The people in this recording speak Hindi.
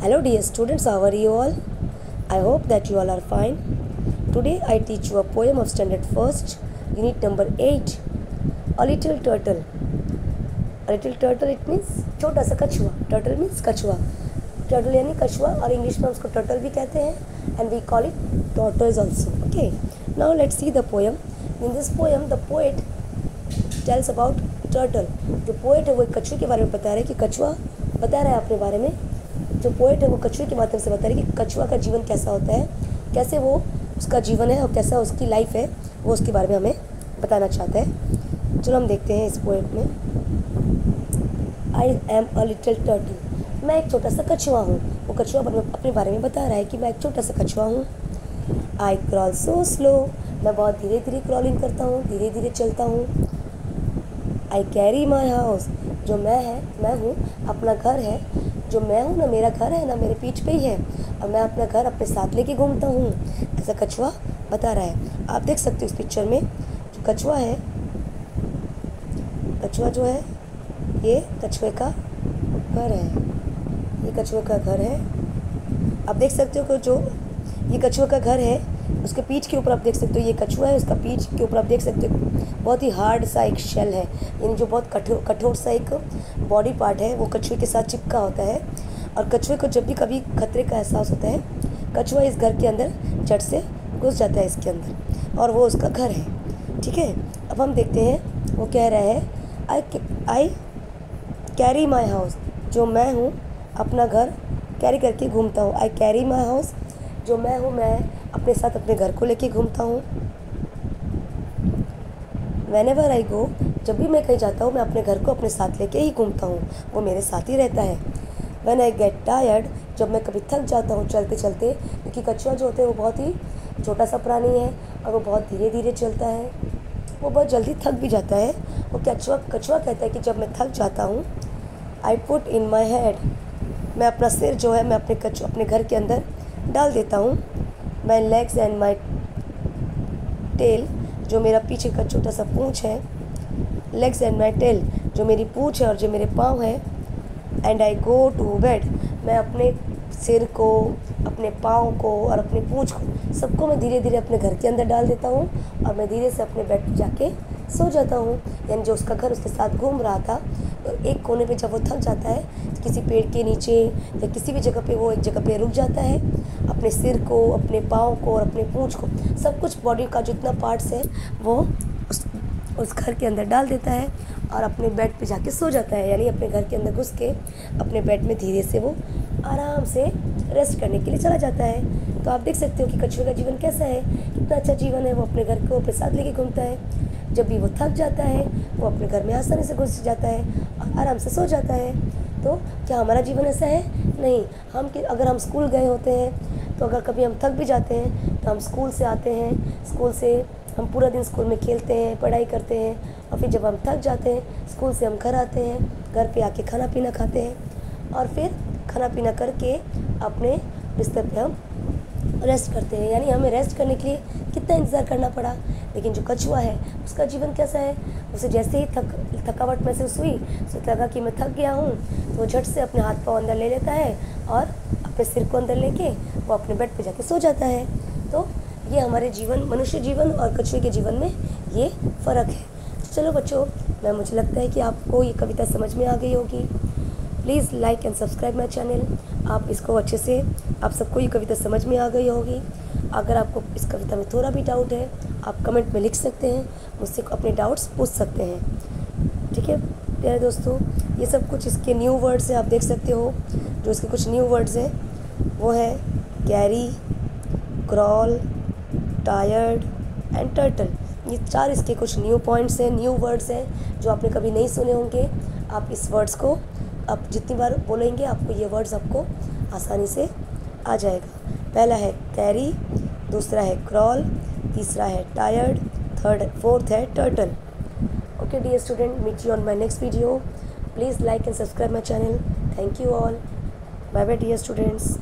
Hello dear students, how are you all? I hope that you all are fine. Today I teach you a poem of standard 1st, unit number 8, A Little Turtle. A little turtle it means छोटा सा कछुआ. Turtle means कछुआ. Turtle यानी कछुआ और इंग्लिश में उसको turtle भी कहते हैं and we call it tortoise also. Okay. Now let's see the poem. In this poem the poet tells about turtle. जो पोएट है वो कछुए के बारे में बता रहा है कि कछुआ बता रहा है अपने बारे में. जो पोएट है वो कछुए के माध्यम से बता रही है कि कछुआ का जीवन कैसा होता है, कैसे वो उसका जीवन है और कैसा उसकी लाइफ है, वो उसके बारे में हमें बताना चाहता है. चलो हम देखते हैं इस पोएट में. I am a little turtle. मैं एक छोटा सा कछुआ हूँ. वो कछुआ अपने बारे में बता रहा है कि मैं एक छोटा सा कछुआ हूँ. आई क्रॉल सो स्लो. मैं बहुत धीरे धीरे क्रॉलिंग करता हूँ, धीरे धीरे चलता हूँ. I carry my house. जो मैं हूँ अपना घर है. जो मैं हूँ ना मेरा घर है ना मेरे पीठ पे ही है और मैं अपना घर अपने साथ लेके घूमता हूँ. ऐसा कछुआ बता रहा है. आप देख सकते हो इस पिक्चर में जो कछुआ है, कछुआ जो है ये कछुए का घर है. ये कछुए का घर है. आप देख सकते हो कि जो ये कछुए का घर है उसके पीठ के ऊपर आप देख सकते हो ये कछुआ है. उसका पीठ के ऊपर आप देख सकते हो बहुत ही हार्ड सा एक शेल है, यानी जो बहुत कठोर सा एक बॉडी पार्ट है वो कछुए के साथ चिपका होता है. और कछुए को जब भी कभी खतरे का एहसास होता है कछुआ इस घर के अंदर झट से घुस जाता है इसके अंदर और वो उसका घर है. ठीक है. अब हम देखते हैं वो कह रहा है आई कैरी माई हाउस. जो मैं हूँ अपना घर कैरी करके घूमता हूँ. I carry my house. जो मैं हूँ मैं अपने साथ अपने घर को लेके घूमता हूँ. Whenever I go, जब भी मैं कहीं जाता हूँ मैं अपने घर को अपने साथ लेके ही घूमता हूँ, वो मेरे साथ ही रहता है. When I get tired, जब मैं कभी थक जाता हूँ चलते चलते, क्योंकि कछुआ जो होते हैं वो बहुत ही छोटा सा प्राणी है और वो बहुत धीरे धीरे चलता है, वो बहुत जल्दी थक भी जाता है. वो कछुआ कहता है कि जब मैं थक जाता हूँ I put in my head, मैं अपना सिर जो है मैं अपने घर के अंदर डाल देता हूँ. My legs and my tail, जो मेरा पीछे का छोटा सा पूँछ है. लेग्स एंड माई टेल, जो मेरी पूँछ है और जो मेरे पाँव है. And I go to bed, मैं अपने सिर को अपने पाँव को और अपने पूँछ को सबको मैं धीरे धीरे अपने घर के अंदर डाल देता हूँ और मैं धीरे से अपने बेड पर जाके सो जाता हूँ. यानी जो उसका घर उसके साथ घूम रहा था तो एक कोने पे जब वो थक जाता है तो किसी पेड़ के नीचे या किसी भी जगह पे वो एक जगह पे रुक जाता है. अपने सिर को, अपने पाँव को और अपने पूँछ को सब कुछ बॉडी का जितना पार्ट्स है वो उस घर के अंदर डाल देता है और अपने बेड पे जाके सो जाता है. यानी अपने घर के अंदर घुस के अपने बेड में धीरे से वो आराम से रेस्ट करने के लिए चला जाता है. तो आप देख सकते हो कि कछुए का जीवन कैसा है, कितना अच्छा जीवन है. वो अपने घर को अपने साथ लेके घूमता है. जब भी वो थक जाता है वो अपने घर में आसानी से घुस जाता है और आराम से सो जाता है. तो क्या हमारा जीवन ऐसा है? नहीं. अगर हम स्कूल गए होते हैं तो अगर कभी हम थक भी जाते हैं तो हम स्कूल से आते हैं, स्कूल से हम पूरा दिन स्कूल में खेलते हैं, पढ़ाई करते हैं और फिर जब हम थक जाते हैं स्कूल से हम घर आते हैं, घर पे आके खाना पीना खाते हैं और फिर खाना पीना करके अपने बिस्तर पे हम रेस्ट करते हैं. यानी हमें रेस्ट करने के लिए कितना इंतज़ार करना पड़ा. लेकिन जो कछुआ है उसका जीवन कैसा है? उसे जैसे ही थकावट महसूस हुई, उसे लगा कि मैं थक गया हूँ, तो वो झट से अपने हाथ पाँव अंदर ले लेता है और अपने सिर को अंदर लेके वो अपने बेड पे जाके सो जाता है. तो ये हमारे जीवन, मनुष्य जीवन और कछुए के जीवन में ये फ़र्क है. चलो बच्चों, मुझे लगता है कि आपको ये कविता समझ में आ गई होगी. Please like and subscribe my channel. आप इसको अच्छे से, आप सबको ये कविता समझ में आ गई होगी. अगर आपको इस कविता में थोड़ा भी डाउट है आप कमेंट में लिख सकते हैं, मुझसे अपने डाउट्स पूछ सकते हैं. ठीक है प्यारे दोस्तों, ये सब कुछ इसके न्यू वर्ड्स हैं. आप देख सकते हो जो इसके कुछ न्यू वर्ड्स हैं वो है carry, crawl, tired and turtle. ये 4 इसके कुछ न्यू पॉइंट्स हैं, न्यू वर्ड्स हैं जो आपने कभी नहीं सुने होंगे. आप इस वर्ड्स को आप जितनी बार बोलेंगे आपको ये वर्ड्स आपको आसानी से आ जाएगा. पहला है कैरी, दूसरा है क्रॉल, तीसरा है टायर्ड, फोर्थ है turtle. Okay dear student, meet you on my next video. Please like and subscribe my channel. Thank you all. Bye bye dear students.